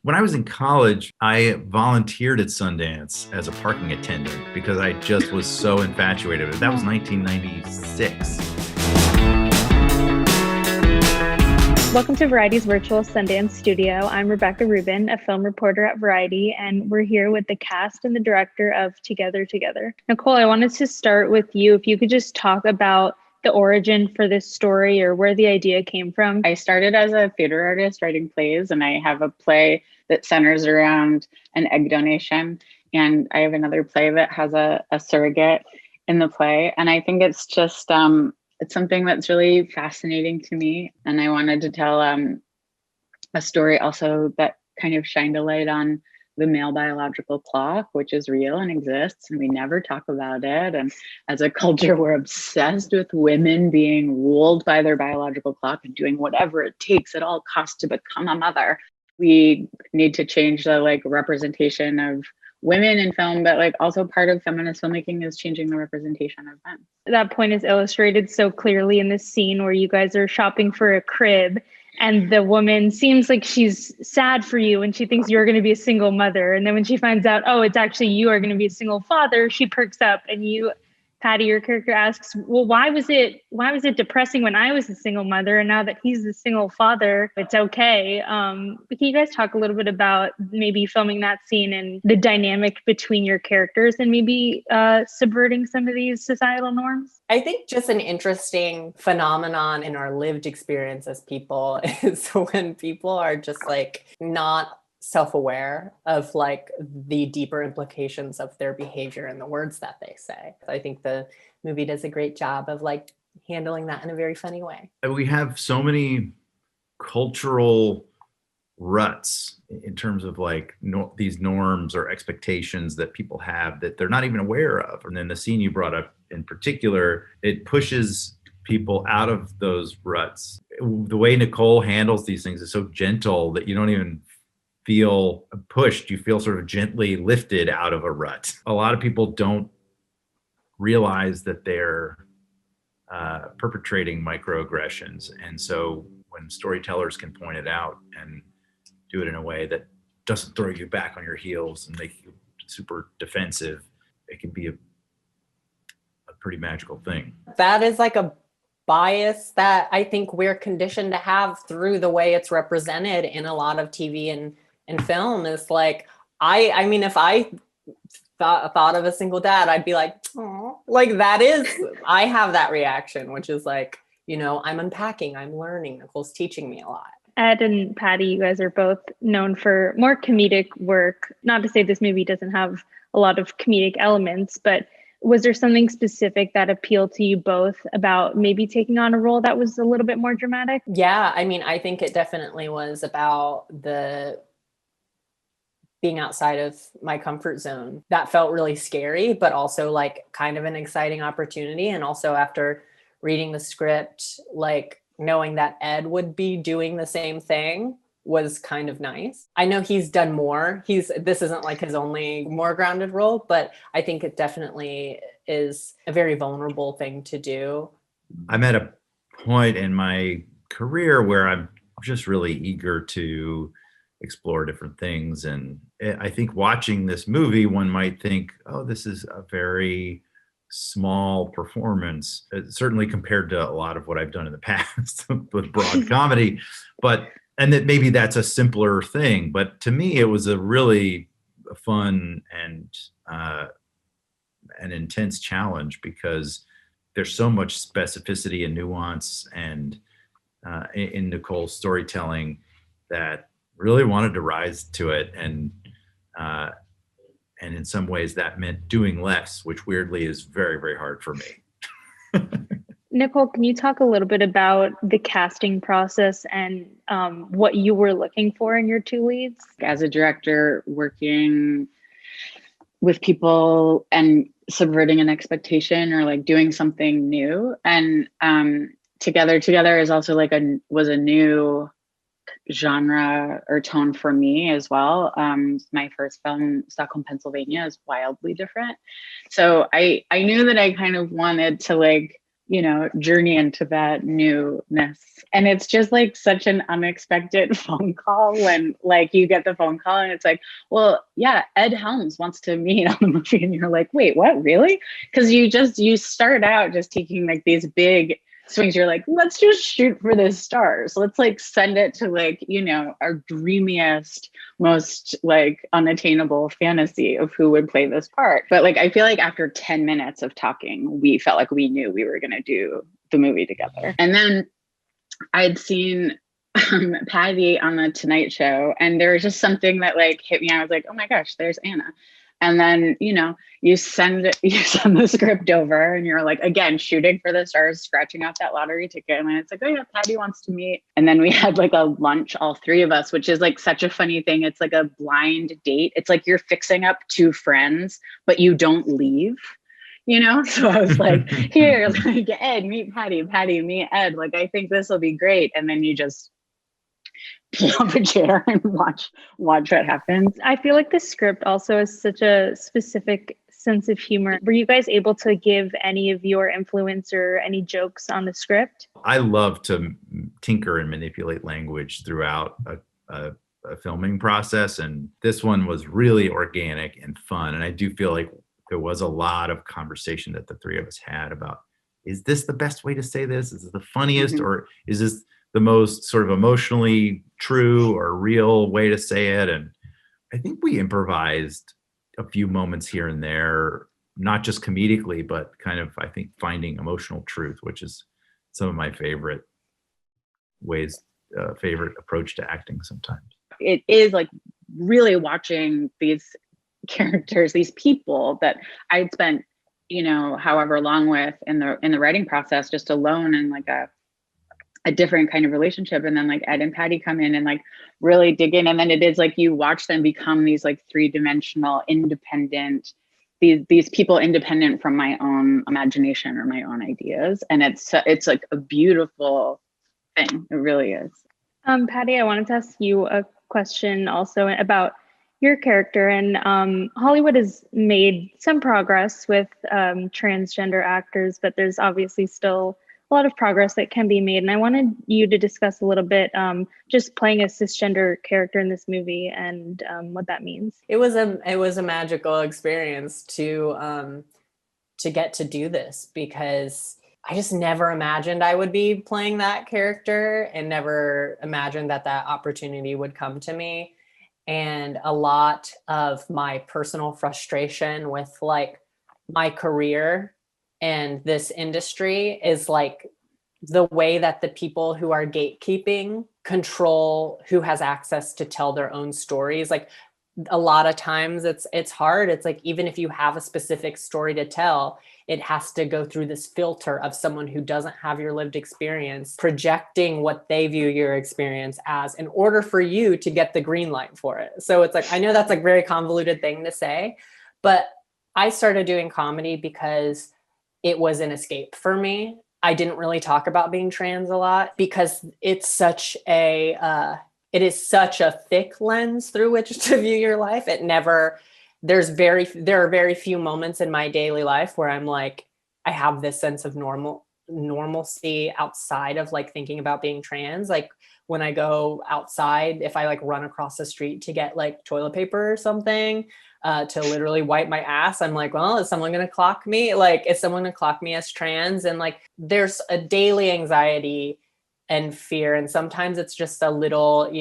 When I was in college, I volunteered at Sundance as a parking attendant because I just was so infatuated with it. That was 1996. Welcome to Variety's virtual Sundance Studio. I'm Rebecca Rubin, a film reporter at Variety, and we're here with the cast and the director of Together Together. Nikole, I wanted to start with you. If you could just talk about the origin for this story or where the idea came from. I started as a theater artist writing plays, and I have a play that centers around an egg donation. And I have another play that has a surrogate in the play. And I think it's just, it's something that's really fascinating to me. And I wanted to tell a story also that kind of shined a light on the male biological clock, which is real and exists, and we never talk about it. And as a culture, we're obsessed with women being ruled by their biological clock and doing whatever it takes at all costs to become a mother. We need to change the representation of women in film, but also part of feminist filmmaking is changing the representation of men. That point is illustrated so clearly in this scene where you guys are shopping for a crib and the woman seems like she's sad for you and she thinks you're going to be a single mother. And then when she finds out, oh, it's actually you are going to be a single father, she perks up and you, Patti, your character asks, well, why was it depressing when I was a single mother? And now that he's a single father, it's okay. Can you guys talk a little bit about maybe filming that scene and the dynamic between your characters and maybe subverting some of these societal norms? I think just an interesting phenomenon in our lived experience as people is when people are just not self-aware of the deeper implications of their behavior and the words that they say. I think the movie does a great job of handling that in a very funny way. We have so many cultural ruts in terms of these norms or expectations that people have that they're not even aware of. And then the scene you brought up in particular, it pushes people out of those ruts. The way Nikole handles these things is so gentle that you don't even feel pushed. You feel sort of gently lifted out of a rut. A lot of people don't realize that they're perpetrating microaggressions. And so when storytellers can point it out and do it in a way that doesn't throw you back on your heels and make you super defensive, it can be a pretty magical thing. That is a bias that I think we're conditioned to have through the way it's represented in a lot of TV and film is I mean, if I thought of a single dad, I'd be oh, that is, I have that reaction, which is I'm unpacking, I'm learning, Nikole's teaching me a lot. Ed and Patti, you guys are both known for more comedic work. Not to say this movie doesn't have a lot of comedic elements, but was there something specific that appealed to you both about maybe taking on a role that was a little bit more dramatic? Yeah, I mean, I think it definitely was about being outside of my comfort zone. That felt really scary, but also kind of an exciting opportunity. And also after reading the script, knowing that Ed would be doing the same thing was kind of nice. I know he's done more. This isn't his only more grounded role, but I think it definitely is a very vulnerable thing to do. I'm at a point in my career where I'm just really eager to explore different things. And I think watching this movie, one might think, oh, this is a very small performance, certainly compared to a lot of what I've done in the past with broad comedy, and that maybe that's a simpler thing. But to me, it was a really fun and an intense challenge because there's so much specificity and nuance and in Nikole's storytelling that really wanted to rise to it. And in some ways that meant doing less, which weirdly is very, very hard for me. Nikole, can you talk a little bit about the casting process and what you were looking for in your two leads? As a director, working with people and subverting an expectation or doing something new, and Together is also was a new genre or tone for me as well. My first film, Stockholm, Pennsylvania, is wildly different. So I knew that I kind of wanted to journey into that newness. And it's just like such an unexpected phone call when like you get the phone call and it's like, well, yeah, Ed Helms wants to meet on the movie. And you're like, wait, what, really? Because you start out just taking like these big swings. You're like, let's just shoot for the stars. Let's like send it to like, our dreamiest, most like unattainable fantasy of who would play this part. But like, I feel like after 10 minutes of talking, we felt like we knew we were going to do the movie together. And then I'd seen Patti on the Tonight Show, and there was just something that like hit me. I was like, oh my gosh, there's Anna. And then, you send the script over and you're like, again, shooting for the stars, scratching off that lottery ticket. And then it's like, oh yeah, Patti wants to meet. And then we had like a lunch, all three of us, which is like such a funny thing. It's like a blind date. It's like you're fixing up two friends, but you don't leave, So I was like, here, like Ed, meet Patti, Patti, meet Ed. Like, I think this will be great. And then you just pull up a chair and watch what happens. I feel like the script also has such a specific sense of humor. Were you guys able to give any of your influence or any jokes on the script? I love to tinker and manipulate language throughout a filming process. And this one was really organic and fun. And I do feel like there was a lot of conversation that the three of us had about, is this the best way to say this? Is it the funniest? Mm-hmm. Or is this the most sort of emotionally true or real way to say it? And I think we improvised a few moments here and there, not just comedically, but kind of, I think, finding emotional truth, which is some of my favorite approach to acting sometimes. It is like really watching these characters, these people that I'd spent, however long with in the writing process, just alone and like a different kind of relationship. And then like Ed and Patti come in and like really dig in. And then it is like you watch them become these like three-dimensional, independent, these people independent from my own imagination or my own ideas. And it's like a beautiful thing. It really is. Patti, I wanted to ask you a question also about your character. And Hollywood has made some progress with transgender actors, but there's obviously still a lot of progress that can be made. And I wanted you to discuss a little bit just playing a cisgender character in this movie and what that means. It was a magical experience to get to do this, because I just never imagined I would be playing that character and never imagined that opportunity would come to me. And a lot of my personal frustration with like my career and this industry is like the way that the people who are gatekeeping control who has access to tell their own stories. Like a lot of times it's hard. It's like, even if you have a specific story to tell, it has to go through this filter of someone who doesn't have your lived experience, projecting what they view your experience as in order for you to get the green light for it. So it's like, I know that's like a very convoluted thing to say, but I started doing comedy because it was an escape for me. I didn't really talk about being trans a lot because it's such a, it is such a thick lens through which to view your life. There are very few moments in my daily life where I'm like, I have this sense of normalcy outside of like thinking about being trans. Like when I go outside, if I like run across the street to get like toilet paper or something, to literally wipe my ass, I'm like, well, is someone going to clock me? Like, is someone going to clock me as trans? And like, there's a daily anxiety and fear. And sometimes it's just a little,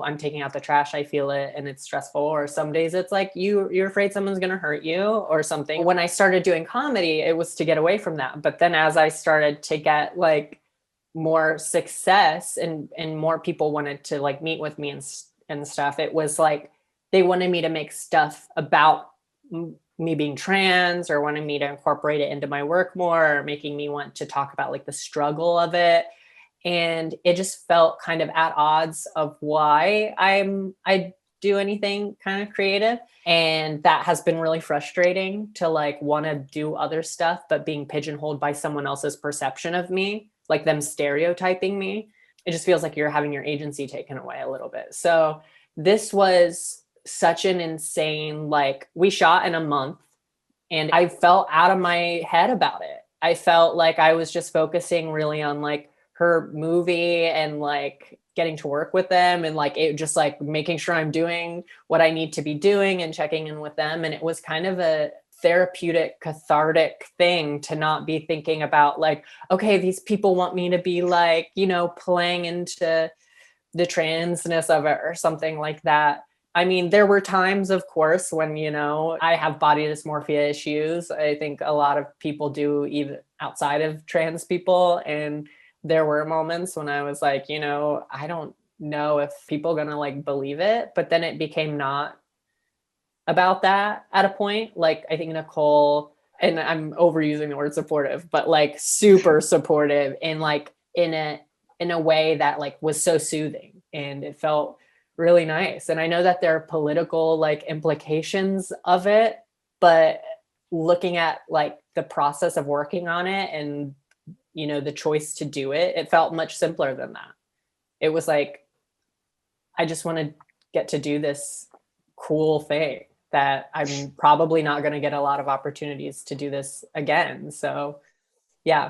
I'm taking out the trash, I feel it and it's stressful. Or some days it's like you're afraid someone's going to hurt you or something. When I started doing comedy, it was to get away from that. But then as I started to get like more success and more people wanted to like meet with me and stuff, it was like, they wanted me to make stuff about me being trans or wanted me to incorporate it into my work more, or making me want to talk about like the struggle of it. And it just felt kind of at odds of why I do anything kind of creative. And that has been really frustrating to like want to do other stuff, but being pigeonholed by someone else's perception of me, like them stereotyping me. It just feels like you're having your agency taken away a little bit. So this was such an insane, like we shot in a month and I felt out of my head about it. I felt like I was just focusing really on like her movie and like getting to work with them and like it just like making sure I'm doing what I need to be doing and checking in with them. And it was kind of a therapeutic, cathartic thing to not be thinking about like, okay, these people want me to be like, you know, playing into the transness of it or something like that. I mean, there were times, of course, when, you know, I have body dysmorphia issues. I think a lot of people do, even outside of trans people. And there were moments when I was like, you know, I don't know if people are gonna like believe it. But then it became not about that at a point. Like, I think Nikole, and I'm overusing the word supportive, but like super supportive and like in a way that like was so soothing, and it felt really nice. And I know that there are political like implications of it, but looking at like the process of working on it and, you know, the choice to do it, it felt much simpler than that. It was like, I just want to get to do this cool thing that I'm probably not going to get a lot of opportunities to do this again. So yeah.